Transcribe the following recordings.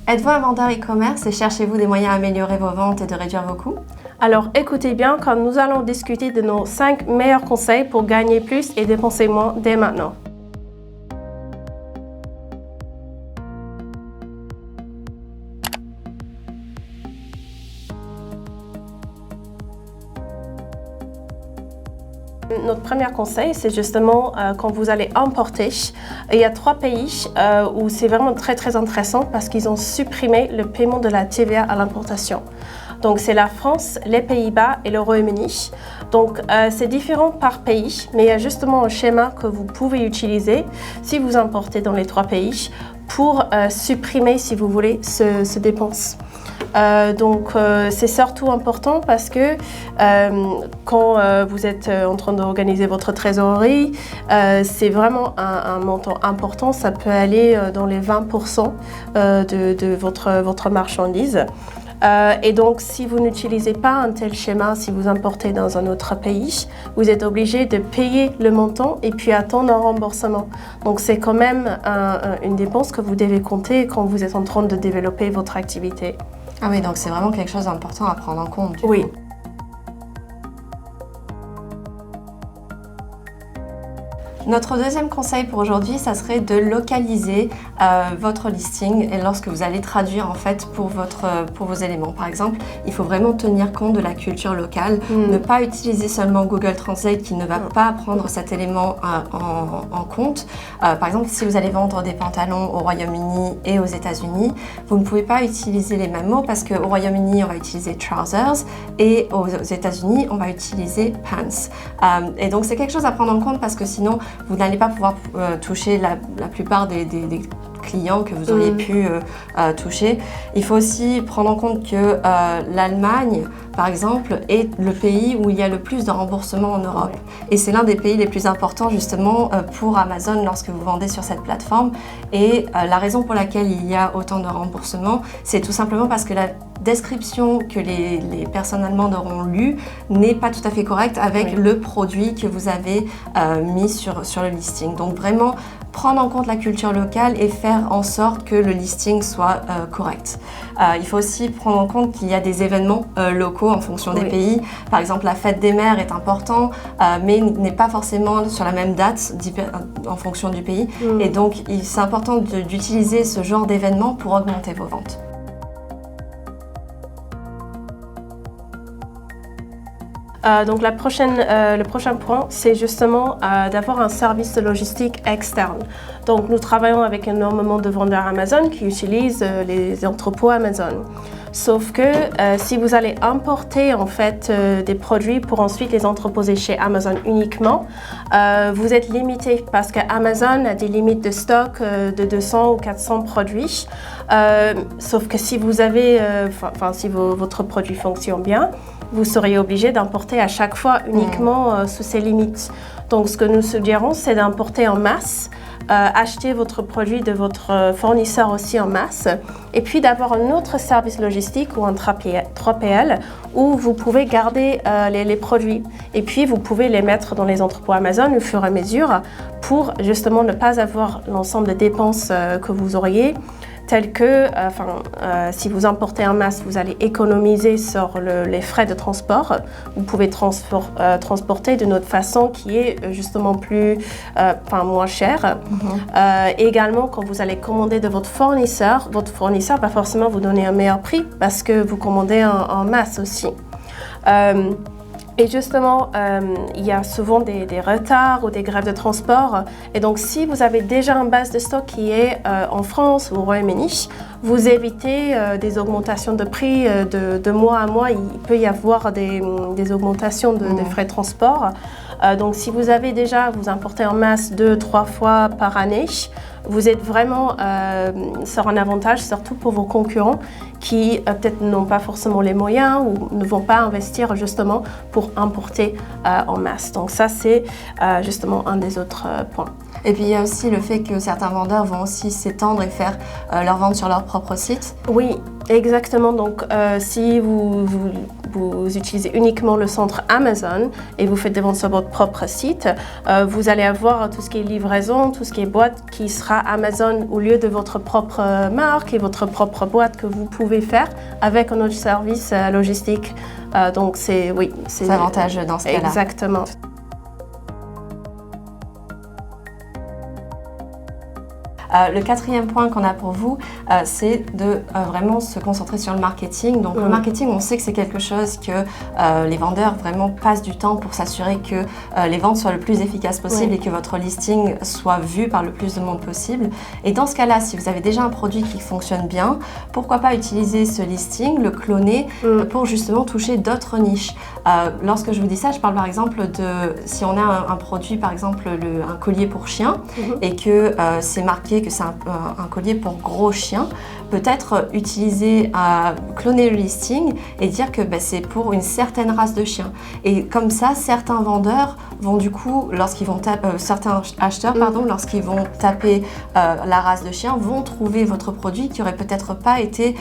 Êtes-vous un vendeur e-commerce et cherchez-vous des moyens d'améliorer vos ventes et de réduire vos coûts? Alors écoutez bien, car nous allons discuter de nos 5 meilleurs conseils pour gagner plus et dépenser moins dès maintenant. Notre premier conseil, c'est justement quand vous allez importer. Il y a 3 pays où c'est vraiment très intéressant parce qu'ils ont supprimé le paiement de la TVA à l'importation. Donc c'est la France, les Pays-Bas et le Royaume-Uni. Donc c'est différent par pays, mais il y a justement un schéma que vous pouvez utiliser si vous importez dans les 3 pays pour supprimer, si vous voulez, ce dépense. C'est surtout important parce que quand vous êtes en train d'organiser votre trésorerie, c'est vraiment un montant important. Ça peut aller dans les 20% de votre marchandise. Et donc, si vous n'utilisez pas un tel schéma, si vous importez dans un autre pays, vous êtes obligé de payer le montant et puis attendre un remboursement. Donc, c'est quand même une dépense que vous devez compter quand vous êtes en train de développer votre activité. Ah oui, donc c'est vraiment quelque chose d'important à prendre en compte. Oui. Notre deuxième conseil pour aujourd'hui, ça serait de localiser votre listing et lorsque vous allez traduire en fait pour vos éléments. Par exemple, il faut vraiment tenir compte de la culture locale, ne pas utiliser seulement Google Translate qui ne va pas prendre cet élément en compte. Par exemple, si vous allez vendre des pantalons au Royaume-Uni et aux États-Unis, vous ne pouvez pas utiliser les mêmes mots parce qu'au Royaume-Uni, on va utiliser trousers et aux États-Unis, on va utiliser pants. Et donc, c'est quelque chose à prendre en compte parce que sinon, vous n'allez pas pouvoir toucher la plupart des clients que vous auriez pu toucher. Il faut aussi prendre en compte que l'Allemagne, par exemple, est le pays où il y a le plus de remboursements en Europe. Ouais. Et c'est l'un des pays les plus importants justement pour Amazon lorsque vous vendez sur cette plateforme. Et la raison pour laquelle il y a autant de remboursements, c'est tout simplement parce que la description que les personnes allemandes auront lue n'est pas tout à fait correcte avec le produit que vous avez mis sur le listing. Donc vraiment prendre en compte la culture locale et faire en sorte que le listing soit correct. Il faut aussi prendre en compte qu'il y a des événements locaux en fonction des pays. Par exemple, la fête des mères est important, mais n'est pas forcément sur la même date en fonction du pays. Et donc, c'est important d'utiliser ce genre d'événements pour augmenter vos ventes. Donc le prochain point, c'est justement d'avoir un service de logistique externe. Donc nous travaillons avec énormément de vendeurs Amazon qui utilisent les entrepôts Amazon. Sauf que si vous allez importer en fait des produits pour ensuite les entreposer chez Amazon uniquement, vous êtes limité parce qu'Amazon a des limites de stock de 200 ou 400 produits. Sauf que si vous avez, si votre produit fonctionne bien, vous seriez obligé d'importer à chaque fois uniquement sous ces limites. Donc ce que nous suggérons, c'est d'importer en masse, acheter votre produit de votre fournisseur aussi en masse, et puis d'avoir un autre service logistique ou un 3PL où vous pouvez garder les produits. Et puis vous pouvez les mettre dans les entrepôts Amazon au fur et à mesure pour justement ne pas avoir l'ensemble des dépenses que vous auriez. Tels que, si vous importez en masse, vous allez économiser sur les frais de transport. Vous pouvez transporter d'une autre façon qui est justement moins chère. Également, quand vous allez commander de votre fournisseur va forcément vous donner un meilleur prix parce que vous commandez en masse aussi. Et justement, il y a souvent des retards ou des grèves de transport. Et donc, si vous avez déjà une base de stock qui est en France ou au Royaume-Uni, vous évitez des augmentations de prix de mois à mois. Il peut y avoir des augmentations de frais de transport. Donc, si vous importez en masse 2-3 fois par année, vous êtes vraiment sur un avantage, surtout pour vos concurrents qui peut-être n'ont pas forcément les moyens ou ne vont pas investir justement pour importer en masse. Donc ça, c'est justement un des autres points. Et puis il y a aussi le fait que certains vendeurs vont aussi s'étendre et faire leur vente sur leur propre site. Oui, exactement. Donc si vous vous utilisez uniquement le centre Amazon et vous faites des ventes sur votre propre site, vous allez avoir tout ce qui est livraison, tout ce qui est boîte qui sera Amazon au lieu de votre propre marque et votre propre boîte que vous pouvez faire avec un autre service logistique. Donc c'est avantageux dans ce cas-là. Exactement. Le quatrième point qu'on a pour vous, c'est de vraiment se concentrer sur le marketing. Donc le marketing, on sait que c'est quelque chose que les vendeurs vraiment passent du temps pour s'assurer que les ventes soient le plus efficaces possible et que votre listing soit vu par le plus de monde possible. Et dans ce cas-là, si vous avez déjà un produit qui fonctionne bien, pourquoi pas utiliser ce listing, le cloner pour justement toucher d'autres niches. Lorsque je vous dis ça, je parle par exemple de si on a un produit, par exemple un collier pour chien et que c'est marqué que c'est un collier pour gros chiens, peut-être utiliser, cloner le listing et dire que c'est pour une certaine race de chiens. Et comme ça, certains vendeurs vont du coup, lorsqu'ils vont certains acheteurs, lorsqu'ils vont taper la race de chien, vont trouver votre produit qui aurait peut-être pas été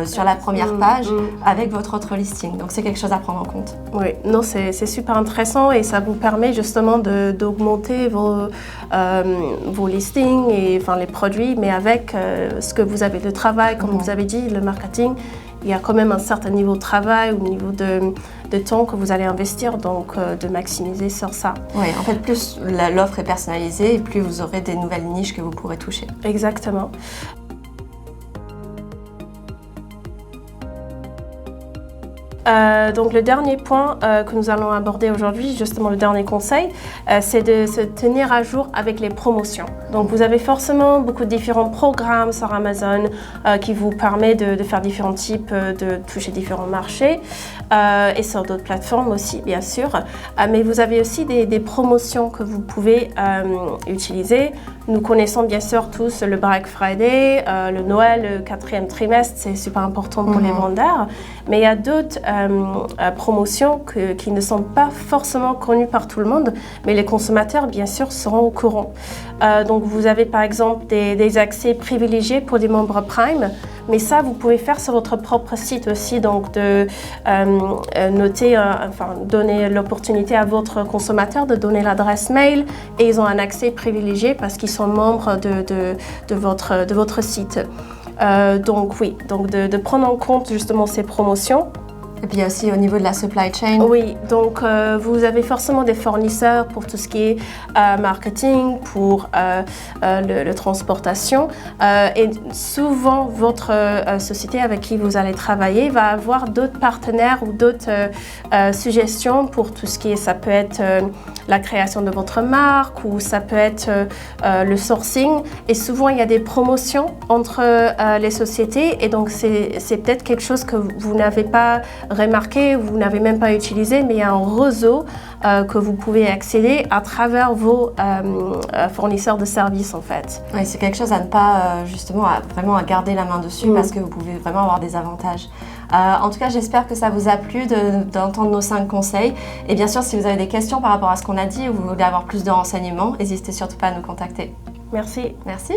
sur la première page avec votre autre listing. Donc c'est quelque chose à prendre en compte. Oui, non, c'est super intéressant et ça vous permet justement d'augmenter vos listings et les produits, mais avec ce que vous avez de travail, comme vous avez dit, le marketing, il y a quand même un certain niveau de travail ou niveau de temps que vous allez investir, donc de maximiser sur ça. Oui, en fait, plus l'offre est personnalisée et plus vous aurez des nouvelles niches que vous pourrez toucher. Exactement. Donc le dernier point que nous allons aborder aujourd'hui, justement le dernier conseil, c'est de se tenir à jour avec les promotions. Donc vous avez forcément beaucoup de différents programmes sur Amazon qui vous permettent de faire différents types, de toucher différents marchés et sur d'autres plateformes aussi bien sûr. Mais vous avez aussi des promotions que vous pouvez utiliser. Nous connaissons bien sûr tous le Black Friday, le Noël, le 4e trimestre, c'est super important pour les vendeurs. Mais il y a d'autres promotions qui ne sont pas forcément connues par tout le monde, mais les consommateurs, bien sûr, seront au courant. Donc, vous avez par exemple des accès privilégiés pour des membres Prime, mais ça, vous pouvez faire sur votre propre site aussi, donc de donner l'opportunité à votre consommateur de donner l'adresse mail et ils ont un accès privilégié parce qu'ils sont membres de votre site. Donc oui, de prendre en compte justement ces promotions. Et puis aussi au niveau de la supply chain. Oui, donc vous avez forcément des fournisseurs pour tout ce qui est marketing, pour la transportation. Et souvent, votre société avec qui vous allez travailler va avoir d'autres partenaires ou d'autres suggestions pour tout ce qui est, ça peut être la création de votre marque ou ça peut être le sourcing. Et souvent, il y a des promotions entre les sociétés et donc c'est peut-être quelque chose que vous n'avez pas remarqué, vous n'avez même pas utilisé, mais il y a un réseau que vous pouvez accéder à travers vos fournisseurs de services en fait. Oui, c'est quelque chose à ne pas justement vraiment à garder la main dessus parce que vous pouvez vraiment avoir des avantages. En tout cas, j'espère que ça vous a plu d'entendre nos 5 conseils. Et bien sûr, si vous avez des questions par rapport à ce qu'on a dit ou vous voulez avoir plus de renseignements, n'hésitez surtout pas à nous contacter. Merci. Merci.